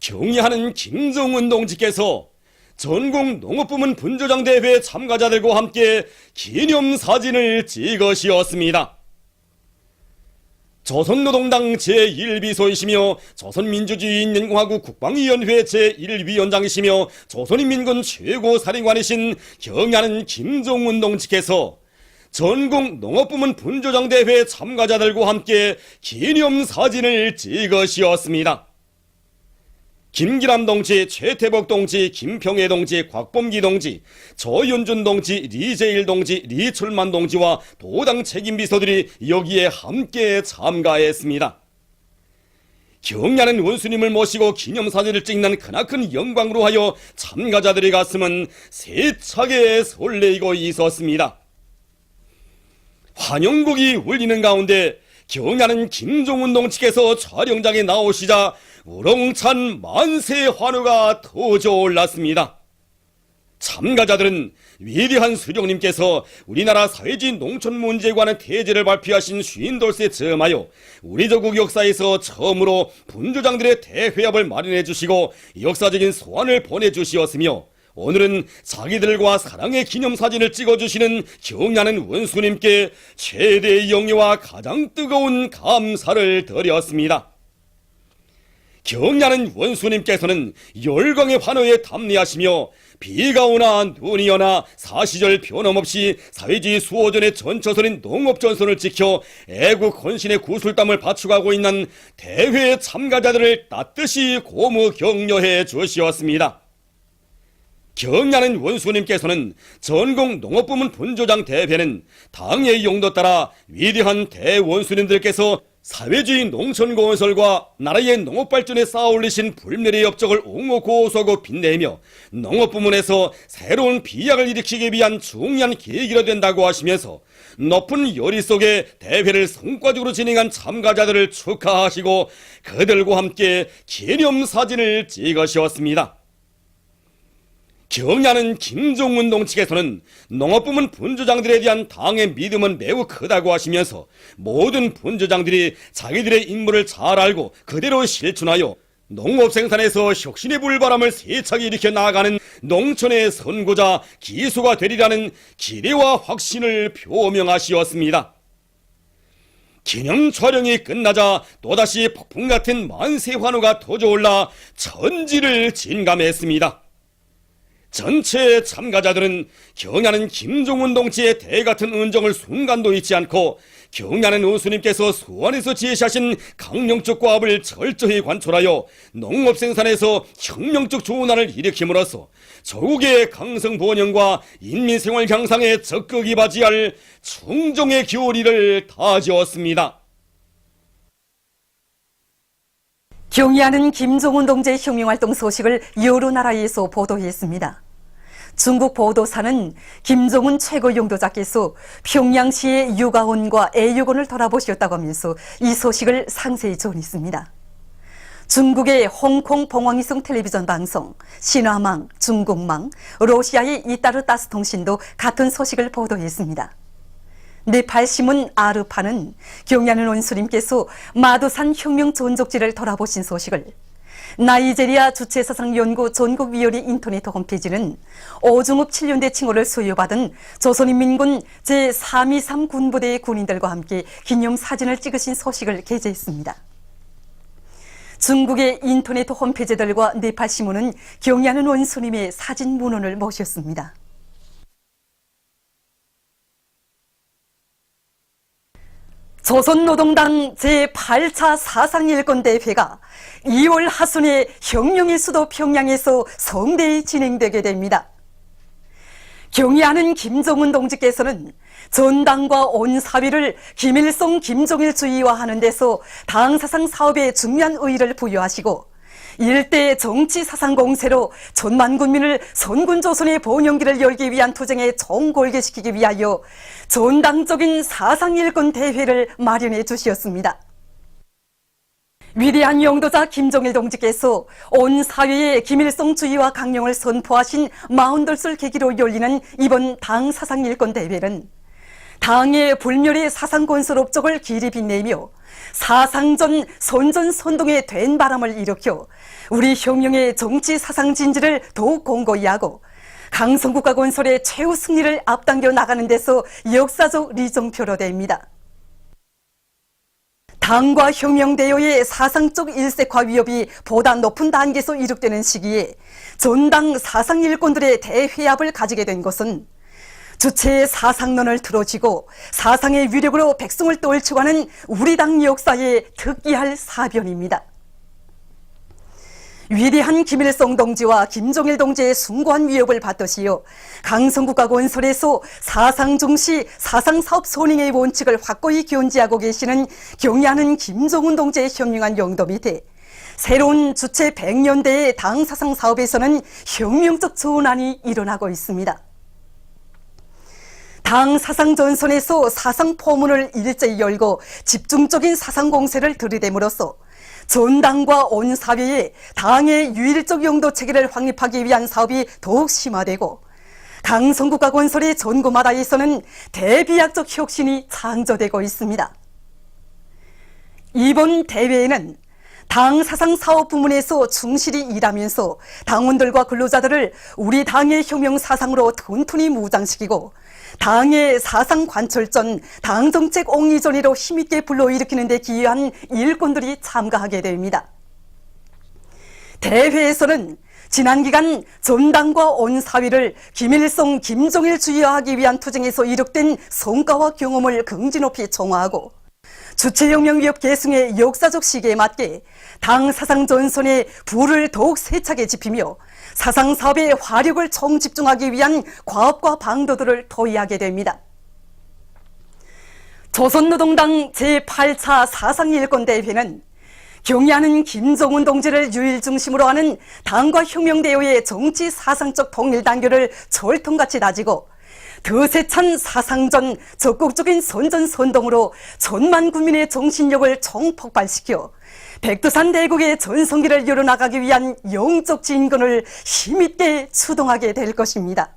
경의하는 김정은 동지께서 전국 농업부문 분조장 대회 참가자들과 함께 기념사진을 찍으시었습니다. 조선노동당 제1비서이시며 조선민주주의인민공화국 국방위원회 제1위원장이시며 조선인민군 최고사령관이신 경의하는 김정은 동지께서 전국 농업부문 분조장 대회 참가자들과 함께 기념사진을 찍으시었습니다. 김기남 동지, 최태복 동지, 김평애 동지, 곽범기 동지, 조윤준 동지, 리재일 동지, 리철만 동지와 도당 책임비서들이 여기에 함께 참가했습니다. 경의하는 원수님을 모시고 기념사진을 찍는 크나큰 영광으로 하여 참가자들의 가슴은 세차게 설레이고 있었습니다. 환영곡이 울리는 가운데 경의하는 김정은 동지께서 촬영장에 나오시자 우렁찬 만세 환호가 터져올랐습니다. 참가자들은 위대한 수령님께서 우리나라 사회주의 농촌 문제에 관한 태제를 발표하신 50돌에 즈음하여 우리 조국 역사에서 처음으로 분조장들의 대회합을 마련해 주시고 역사적인 소환을 보내주시었으며 오늘은 자기들과 사랑의 기념사진을 찍어주시는 경의하는 원수님께 최대의 영예와 가장 뜨거운 감사를 드렸습니다. 경의하는 원수님께서는 열광의 환호에 담례하시며 비가 오나 눈이 오나 사시절 변함없이 사회주의 수호전의 전처선인 농업전선을 지켜 애국 헌신의 구슬땀을 바쳐가고 있는 대회 참가자들을 따뜻이 고무 격려해 주시었습니다. 경의하는 원수님께서는 전국 농업부문 분조장 대회는 당의 용도 따라 위대한 대원수님들께서 사회주의 농촌 건설과 나라의 농업발전에 쌓아올리신 불멸의 업적을 옹호 고수하고 빛내며 농업부문에서 새로운 비약을 일으키기 위한 중요한 계기가 된다고 하시면서 높은 열의 속에 대회를 성과적으로 진행한 참가자들을 축하하시고 그들과 함께 기념사진을 찍으셨습니다. 경의하는 김정은 동지께서는 농업부문 분조장들에 대한 당의 믿음은 매우 크다고 하시면서 모든 분조장들이 자기들의 임무를 잘 알고 그대로 실천하여 농업 생산에서 혁신의 불바람을 세차게 일으켜 나아가는 농촌의 선구자 기수가 되리라는 기대와 확신을 표명하시었습니다. 기념 촬영이 끝나자 또다시 폭풍 같은 만세 환호가 터져올라 천지를 진감했습니다. 전체 참가자들은 경의하는 김정은 동지의 대같은 은정을 순간도 잊지 않고 경의하는 원수님께서 수원에서 제시하신 강령적 과업을 철저히 관철하여 농업 생산에서 혁명적 조난을 일으킴으로써 조국의 강성 번영과 인민생활 향상에 적극 이바지할 충정의 교리를 다지었습니다. 경의하는 김정은 동지의 혁명활동 소식을 여러 나라에서 보도했습니다. 중국 보도사는 김정은 최고 용도자께서 평양시의 육아원과 애육원을 돌아보셨다고 하면서 이 소식을 상세히 전했습니다. 중국의 홍콩 봉황이성 텔레비전 방송, 신화망, 중국망, 러시아의 이따르 따스 통신도 같은 소식을 보도했습니다. 네팔 신문 아르파는 경의하는 원수님께서 마두산 혁명 전적지를 돌아보신 소식을, 나이제리아 주체사상연구 전국위원회 인터넷 홈페이지는 오중읍 7년대 칭호를 수여받은 조선인민군 제323 군부대의 군인들과 함께 기념사진을 찍으신 소식을 게재했습니다. 중국의 인터넷 홈페이지들과 네팔 신문은 경의하는 원수님의 사진 문헌을 모셨습니다. 조선노동당 제8차 사상일권대회가 2월 하순에 혁명의 수도 평양에서 성대히 진행되게 됩니다. 경의하는 김정은 동지께서는 전당과 온 사회를 김일성 김정일주의화하는 데서 당사상 사업에 중요한 의의를 부여하시고 일대 정치 사상 공세로 천만 군민을 선군조선의 번영기를 열기 위한 투쟁에 종골개시키기 위하여 전당적인 사상일권 대회를 마련해 주시었습니다. 위대한 용도자 김정일 동지께서 온 사회에 김일성주의와 강령을 선포하신 40돌을 계기로 열리는 이번 당 사상일권 대회는 당의 불멸의 사상건설 업적을 길이 빛내며 사상전 선전선동의 된 바람을 일으켜 우리 혁명의 정치 사상 진지를 더욱 공고히 하고 강성국가 건설의 최후 승리를 앞당겨 나가는 데서 역사적 리정표로 됩니다. 당과 혁명대여의 사상적 일색화 위협이 보다 높은 단계에서 이룩되는 시기에 전당 사상 일꾼들의 대회합을 가지게 된 것은 주체의 사상론을 틀어쥐고 사상의 위력으로 백성을 떨치고 하는 우리 당 역사의 특기할 사변입니다. 위대한 김일성 동지와 김정일 동지의 숭고한 위협을 받듯이요, 강성국가 건설에서 사상 중시, 사상 사업 선행의 원칙을 확고히 견지하고 계시는 경의하는 김정은 동지의 현명한 영도 밑에 새로운 주체 100년대의 당 사상 사업에서는 혁명적 전환이 일어나고 있습니다. 당 사상 전선에서 사상 포문을 일제히 열고 집중적인 사상 공세를 들이댐으로써 전당과 온 사회에 당의 유일적 영도 체계를 확립하기 위한 사업이 더욱 심화되고 강성국가 건설의 전구마다에서는 대비약적 혁신이 창조되고 있습니다. 이번 대회에는 당 사상 사업 부문에서 충실히 일하면서 당원들과 근로자들을 우리 당의 혁명 사상으로 튼튼히 무장시키고 당의 사상 관철전, 당 정책 옹이전이로 힘있게 불러일으키는 데 기여한 일꾼들이 참가하게 됩니다. 대회에서는 지난 기간 전당과 온 사회를 김일성, 김정일 주의화하기 위한 투쟁에서 이룩된 성과와 경험을 긍지 높이 총화하고 주체혁명 위협 계승의 역사적 시기에 맞게 당 사상 전선의 불을 더욱 세차게 지피며 사상 사업의 화력을 총집중하기 위한 과업과 방도들을 토의하게 됩니다. 조선노동당 제8차 사상일권대회는 경의하는 김정은 동지를 유일 중심으로 하는 당과 혁명대회의 정치 사상적 통일 단결을 철통같이 다지고 드세찬 사상전 적극적인 선전선동으로 천만 국민의 정신력을 총폭발시켜 백두산 대국의 전성기를 열어나가기 위한 영적 진군을 힘있게 추동하게 될 것입니다.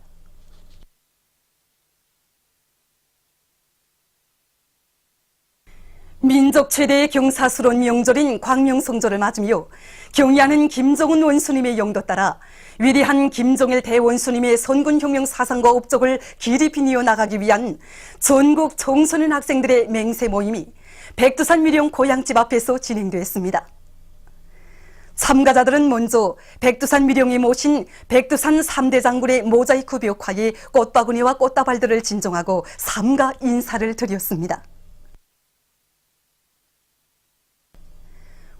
민족 최대의 경사스러운 명절인 광명성절을 맞으며 경의하는 김정은 원수님의 영도 따라 위대한 김정일 대원수님의 선군혁명 사상과 업적을 길이 빛내어 나가기 위한 전국 청소년 학생들의 맹세 모임이 백두산 미령 고향집 앞에서 진행됐습니다. 참가자들은 먼저 백두산 미령에 모신 백두산 3대 장군의 모자이크 벽화에 꽃바구니와 꽃다발들을 진정하고 삼가 인사를 드렸습니다.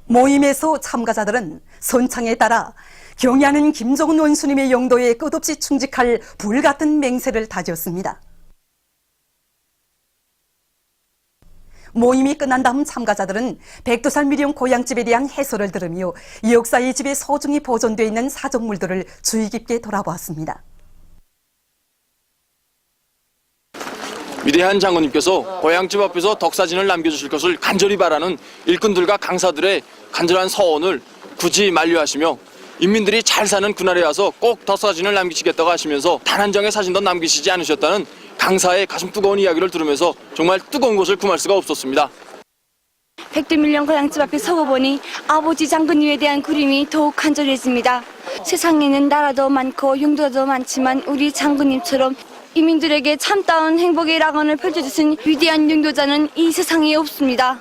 모임에서 참가자들은 선창에 따라 경의하는 김정은 원수님의 영도에 끝없이 충직할 불같은 맹세를 다졌습니다. 모임이 끝난 다음 참가자들은 백두산 미령 고향집에 대한 해설을 들으며 역사의 집에 소중히 보존되어 있는 사적물들을 주의 깊게 돌아보았습니다. 위대한 장군님께서 고향집 앞에서 덕사진을 남겨주실 것을 간절히 바라는 일꾼들과 강사들의 간절한 서원을 굳이 만류하시며 인민들이 잘 사는 그날에 와서 꼭 덕사진을 남기시겠다고 하시면서 단 한 장의 사진도 남기시지 않으셨다는 강사의 가슴 뜨거운 이야기를 들으면서 정말 뜨거운 것을 금할 수가 없었습니다. 백두밀령 고향집 앞에 서고 보니 아버지 장군님에 대한 그림이 더욱 간절해집니다. 세상에는 나라도 많고 용도도 많지만 우리 장군님처럼 이민들에게 참다운 행복의 낙원을 펼쳐주신 위대한 용도자는 이 세상에 없습니다.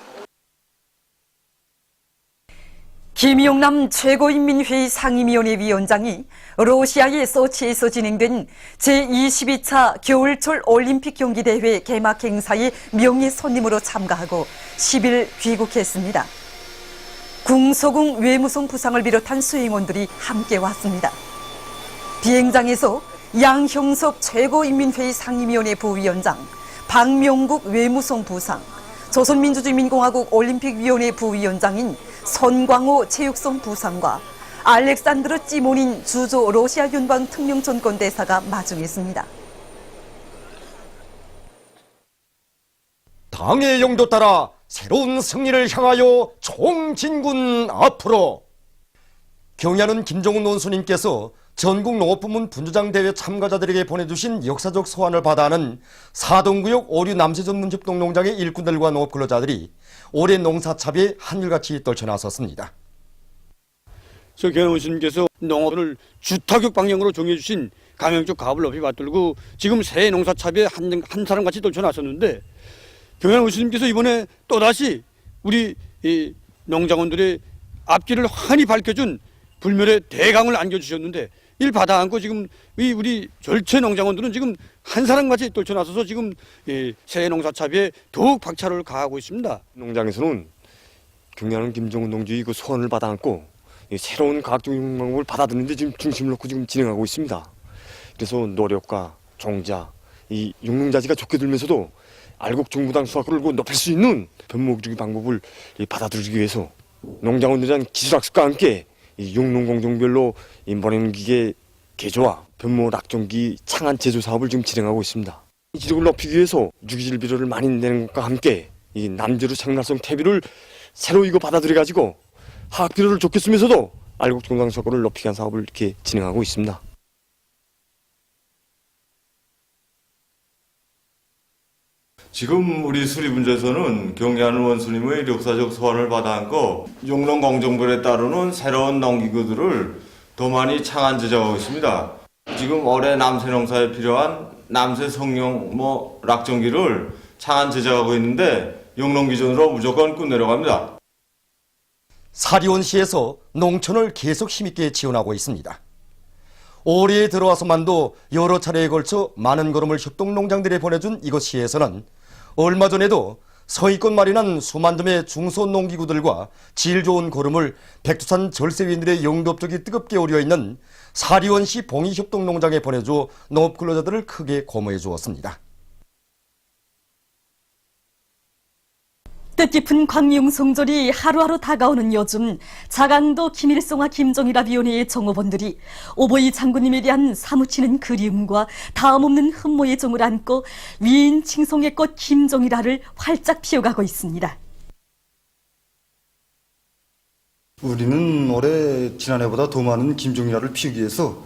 김용남 최고인민회의 상임위원회 위원장이 러시아의 소치에서 진행된 제22차 겨울철 올림픽 경기대회 개막 행사에 명예 손님으로 참가하고 10일 귀국했습니다. 궁서궁 외무성 부상을 비롯한 수행원들이 함께 왔습니다. 비행장에서 양형섭 최고인민회의 상임위원회 부위원장, 박명국 외무성 부상, 조선민주주의민공화국 올림픽위원회 부위원장인 선광호 체육성 부상과 알렉산드르 찌모닌 주조 러시아 연방 특명전권대사가 마중했습니다. 당의 영도 따라 새로운 승리를 향하여 총진군 앞으로. 경의하는 김정은 원수님께서 전국 농업부문 분주장 대회 참가자들에게 보내주신 역사적 소환을 받아하는 사동구역 오류 남새 전문 협동농장의 일꾼들과 농업 근로자들이 올해 농사차비에 한결같이 떨쳐나섰습니다. 경영훈 스님께서 농업을 주타격 방향으로 정해 주신 강영적 가업을 높이 받들고 지금 새 농사차비에 한 사람같이 떨쳐나섰는데, 경영훈 스님께서 이번에 또다시 우리 이 농장원들의 앞길을 환히 밝혀준 불멸의 대강을 안겨주셨는데, 이를 받아 안고 지금 우리 절체 농장원들은 지금 한 사람같이 떨쳐나서서 지금 새 농사차비에 더욱 박차를 가하고 있습니다. 농장에서는 경량한 김정은 동지의 그 소원을 받아 안고 새로운 과학적 방법을 받아들이는데 지금 중심을 놓고 지금 진행하고 있습니다. 그래서 노력과 종자, 이 육농자지가 좋게 들면서도 알곡 중부당 수확을 높일 수 있는 변목주기 방법을 받아들이기 위해서 농장원들에 대한 기술학습과 함께 이 육농공정별로 인번행기계 개조와 변목 낙종기 창안 제조 사업을 지금 진행하고 있습니다. 지력을 높이기 위해서 유기질 비료를 많이 내는 것과 함께 이 남재료 생산성 퇴비를 새로 이거 받아들여가지고 화학 비료를 좋게 쓰면서도 알곡 중부당 수확을 높이기 위한 사업을 이렇게 진행하고 있습니다. 지금 우리 수리분자에서는 경리하는 원수님의 역사적 소환을 받아 안고 육농공정별에 따르는 새로운 농기구들을 더 많이 창안 제작하고 있습니다. 지금 올해 남새 농사에 필요한 남새 성용 낙종기를 창안 제작하고 있는데 육농 기준으로 무조건 끝내려갑니다. 사리온시에서 농촌을 계속 힘있게 지원하고 있습니다. 올해에 들어와서만도 여러 차례에 걸쳐 많은 걸음을 협동농장들에 보내준 이곳 시에서는 얼마 전에도 서해권 마련한 수만 점의 중소농기구들과 질 좋은 거름을 백두산 절세위인들의 영접적이 뜨겁게 우려있는 사리원시 봉이협동농장에 보내줘 농업 근로자들을 크게 고무해 주었습니다. 뜻깊은 광룡성절이 하루하루 다가오는 요즘, 자강도 김일성과 김정일아 위원회의 정호원들이 오보이 장군님에 대한 사무치는 그리움과 다음없는 흠모의 정을 안고 위인 칭송의 꽃 김정일아를 활짝 피워가고 있습니다. 우리는 올해 지난해보다 더 많은 김정일아를 피우기 위해서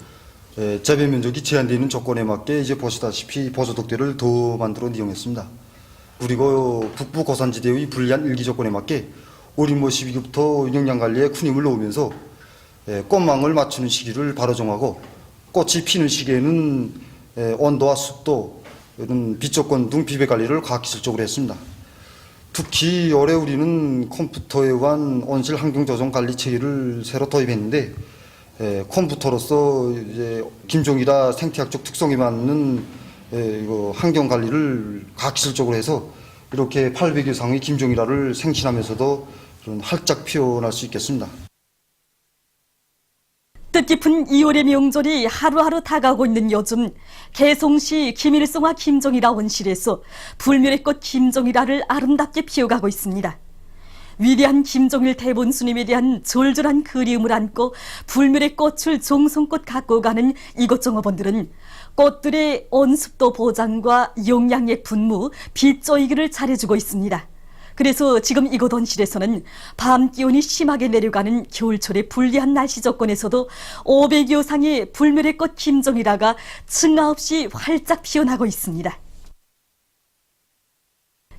재배 면적이 제한되어 있는 조건에 맞게 이제 보시다시피 보조독대를 더 만들어 이용했습니다. 그리고 북부 고산지대의 불리한 일기 조건에 맞게 올인모 12급부터 영양관리에 큰 힘을 놓으면서 꽃망을 맞추는 시기를 바로 정하고 꽃이 피는 시기에는 온도와 습도, 빛 조건 등 비배 관리를 과학기술적으로 했습니다. 특히 올해 우리는 컴퓨터에 의한 온실 환경 조정 관리 체계를 새로 도입했는데, 컴퓨터로서 이제 김종일아 생태학적 특성에 맞는 환경 관리를 과학기술적으로 해서 이렇게 800여 이상의 김종일아를 생신하면서도 활짝 피어날 수 있겠습니다. 뜻깊은 2월의 명절이 하루하루 다가오고 있는 요즘, 개송시 김일성과 김정일아 원실에서 불멸의 꽃 김정일아를 아름답게 피워가고 있습니다. 위대한 김정일 대본스님에 대한 절절한 그리움을 안고 불멸의 꽃을 정성껏 갖고 가는 이곳 정업원들은 꽃들의 온습도 보장과 용량의 분무, 빛 쪼이기를 잘해주고 있습니다. 그래서 지금 이곳 온실에서는 밤 기온이 심하게 내려가는 겨울철의 불리한 날씨 조건에서도 500여 상의 불멸의 꽃 김정일아가 층가 없이 활짝 피어나고 있습니다.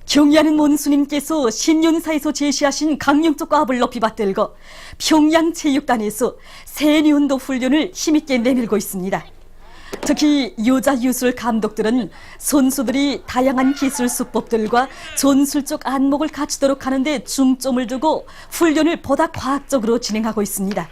경의하는 원수님께서 신윤사에서 제시하신 강령적 과업을 높이 받들고 평양체육단에서 세니운동 훈련을 힘있게 내밀고 있습니다. 특히 여자 유술 감독들은 선수들이 다양한 기술 수법들과 전술적 안목을 갖추도록 하는 데 중점을 두고 훈련을 보다 과학적으로 진행하고 있습니다.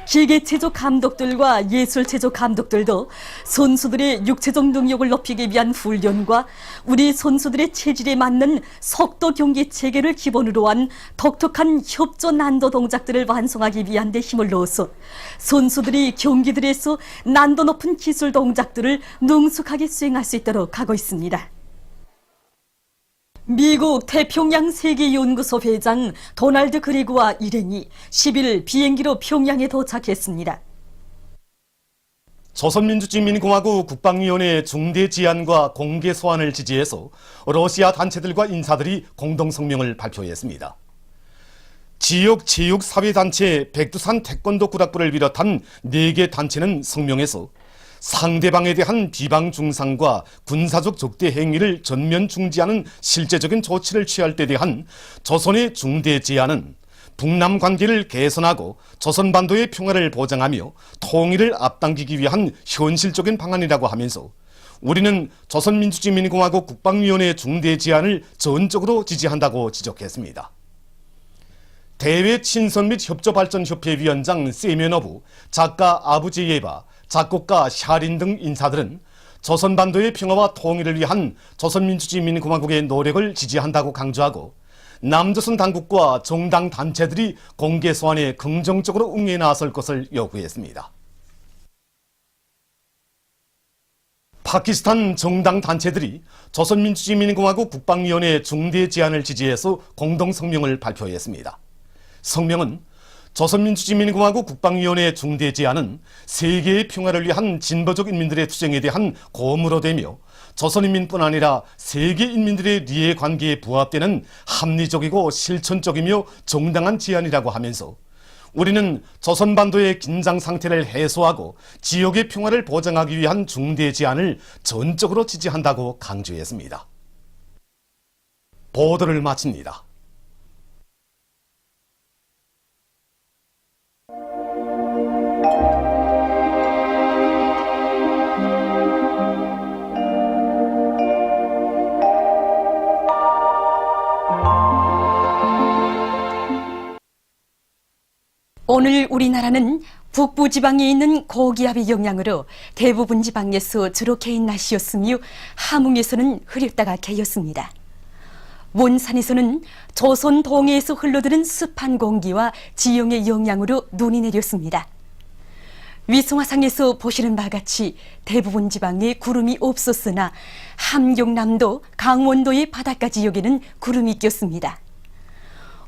기계체조 감독들과 예술체조 감독들도 선수들의 육체적 능력을 높이기 위한 훈련과 우리 선수들의 체질에 맞는 속도 경기 체계를 기본으로 한 독특한 협조 난도 동작들을 완성하기 위한 데 힘을 넣어서 선수들이 경기들에서 난도 높은 기술 동작들을 능숙하게 수행할 수 있도록 하고 있습니다. 미국 태평양 세계연구소 회장 도널드 그리그와 일행이 10일 비행기로 평양에 도착했습니다. 조선민주주의인민공화국 국방위원회 중대 제안과 공개 소환을 지지해서 러시아 단체들과 인사들이 공동 성명을 발표했습니다. 지역 체육사회단체 백두산 태권도 구락부를 비롯한 4개 단체는 성명에서 상대방에 대한 비방 중상과 군사적 적대 행위를 전면 중지하는 실제적인 조치를 취할 때 대한 조선의 중대 제안은 북남 관계를 개선하고 조선반도의 평화를 보장하며 통일을 앞당기기 위한 현실적인 방안이라고 하면서 우리는 조선민주주의인민공화국 국방위원회 중대 제안을 전적으로 지지한다고 지적했습니다. 대외 친선 및 협조발전협회 위원장 세면어부, 작가 아부제예바, 작곡가 샤린 등 인사들은 조선반도의 평화와 통일을 위한 조선민주주의인민공화국의 노력을 지지한다고 강조하고 남조선 당국과 정당 단체들이 공개 소환에 긍정적으로 응해 나설 것을 요구했습니다. 파키스탄 정당 단체들이 조선민주주의인민공화국 국방위원회 중대 제안을 지지해서 공동 성명을 발표했습니다. 성명은 조선민주주의인민공화국 국방위원회 중대 제안은 세계의 평화를 위한 진보적 인민들의 투쟁에 대한 고무로 되며 조선인민뿐 아니라 세계 인민들의 이해 관계에 부합되는 합리적이고 실천적이며 정당한 제안이라고 하면서 우리는 조선반도의 긴장 상태를 해소하고 지역의 평화를 보장하기 위한 중대 제안을 전적으로 지지한다고 강조했습니다. 보도를 마칩니다. 오늘 우리나라는 북부 지방에 있는 고기압의 영향으로 대부분 지방에서 주로 개인 날씨였으며 함흥에서는 흐렸다가 개였습니다. 원산에서는 조선 동해에서 흘러드는 습한 공기와 지형의 영향으로 눈이 내렸습니다. 위성화상에서 보시는 바와 같이 대부분 지방에 구름이 없었으나 함경남도, 강원도의 바닷가 지역에는 구름이 꼈습니다.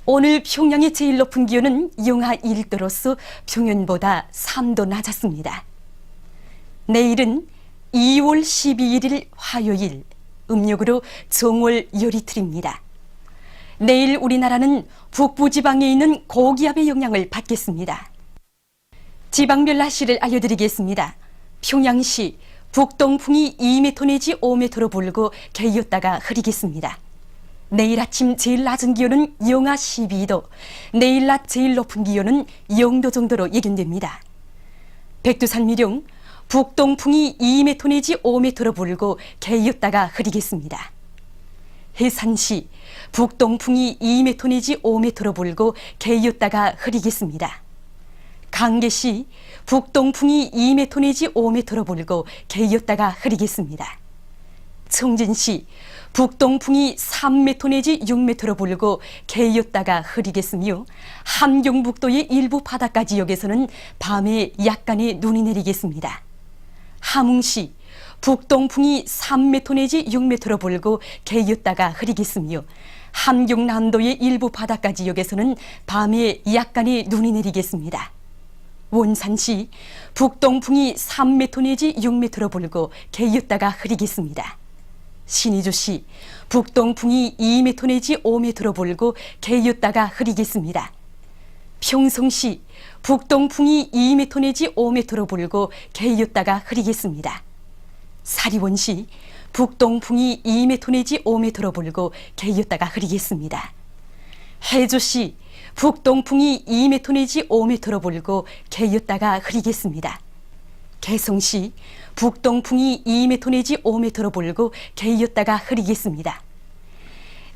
오늘 평양의 제일 높은 기온은 영하 1도로서 평년보다 3도 낮았습니다. 내일은 2월 12일 화요일, 음력으로 정월 열이틀입니다. 내일 우리나라는 북부지방에 있는 고기압의 영향을 받겠습니다. 지방별 날씨를 알려드리겠습니다. 평양시 북동풍이 2m 내지 5m로 불고 개였다가 흐리겠습니다. 내일 아침 제일 낮은 기온은 영하 12도, 내일 낮 제일 높은 기온은 0도 정도로 예견됩니다. 백두산 미령 북동풍이 2m 내지 5m로 불고 개였다가 흐리겠습니다. 해산시 북동풍이 2m 내지 5m로 불고 개였다가 흐리겠습니다. 강계시 북동풍이 2m 내지 5m로 불고 개였다가 흐리겠습니다. 청진시 북동풍이 3m 내지 6m로 불고 개였다가 흐리겠으며 함경북도의 일부 바닷가 지역에서는 밤에 약간의 눈이 내리겠습니다. 함흥시 북동풍이 3m 내지 6m로 불고 개였다가 흐리겠으며 함경남도의 일부 바닷가 지역에서는 밤에 약간의 눈이 내리겠습니다. 원산시 북동풍이 3m 내지 6m로 불고 개였다가 흐리겠습니다. 신의주시 북동풍이 2m 내지 5m로 불고 개였다가 흐리겠습니다. 평성시 북동풍이 2m 내지 5m로 불고 개였다가 흐리겠습니다. 사리원시 북동풍이 2m 내지 5m로 불고 개였다가 흐리겠습니다. 해주시 북동풍이 2m 내지 5m로 불고 개였다가 흐리겠습니다. 개성시 북동풍이 2m 내지 5m로 불고 개였다가 흐리겠습니다.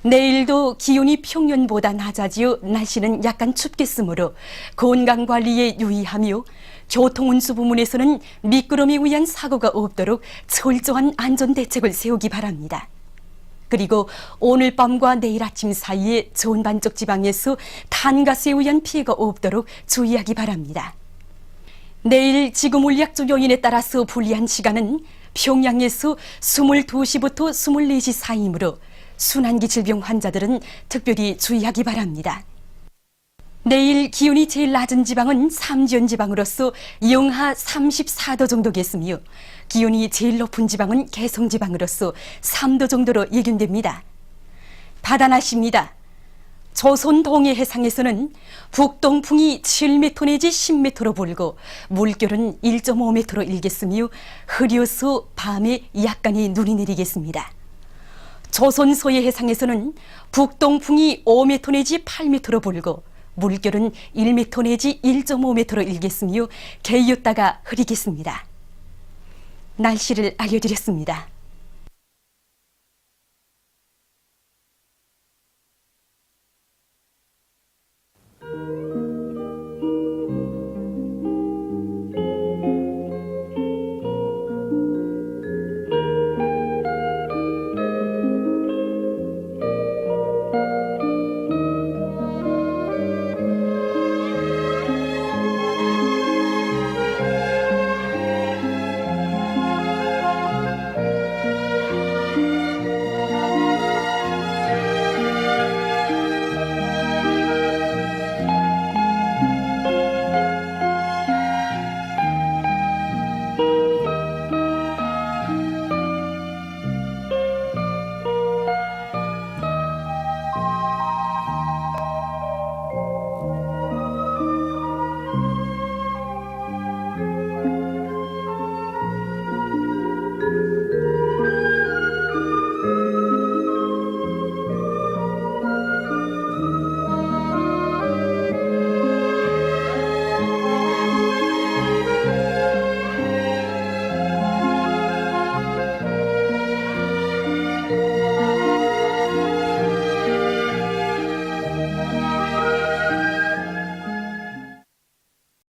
내일도 기온이 평년보다 낮아지어 날씨는 약간 춥겠으므로 건강관리에 유의하며 교통운수 부문에서는 미끄럼에 의한 사고가 없도록 철저한 안전대책을 세우기 바랍니다. 그리고 오늘 밤과 내일 아침 사이에 전반적 지방에서 탄가스에 의한 피해가 없도록 주의하기 바랍니다. 내일 지구물리학적 요인에 따라서 불리한 시간은 평양에서 22시부터 24시 사이이므로 순환기 질병 환자들은 특별히 주의하기 바랍니다. 내일 기온이 제일 낮은 지방은 삼지연 지방으로서 영하 34도 정도겠으며 기온이 제일 높은 지방은 개성 지방으로서 3도 정도로 예견됩니다. 바다 날씨입니다. 조선 동해 해상에서는 북동풍이 7m 내지 10m로 불고 물결은 1.5m로 일겠으며 흐려서 밤에 약간의 눈이 내리겠습니다. 조선 서해 해상에서는 북동풍이 5m 내지 8m로 불고 물결은 1m 내지 1.5m로 일겠으며 개였다가 흐리겠습니다. 날씨를 알려드렸습니다.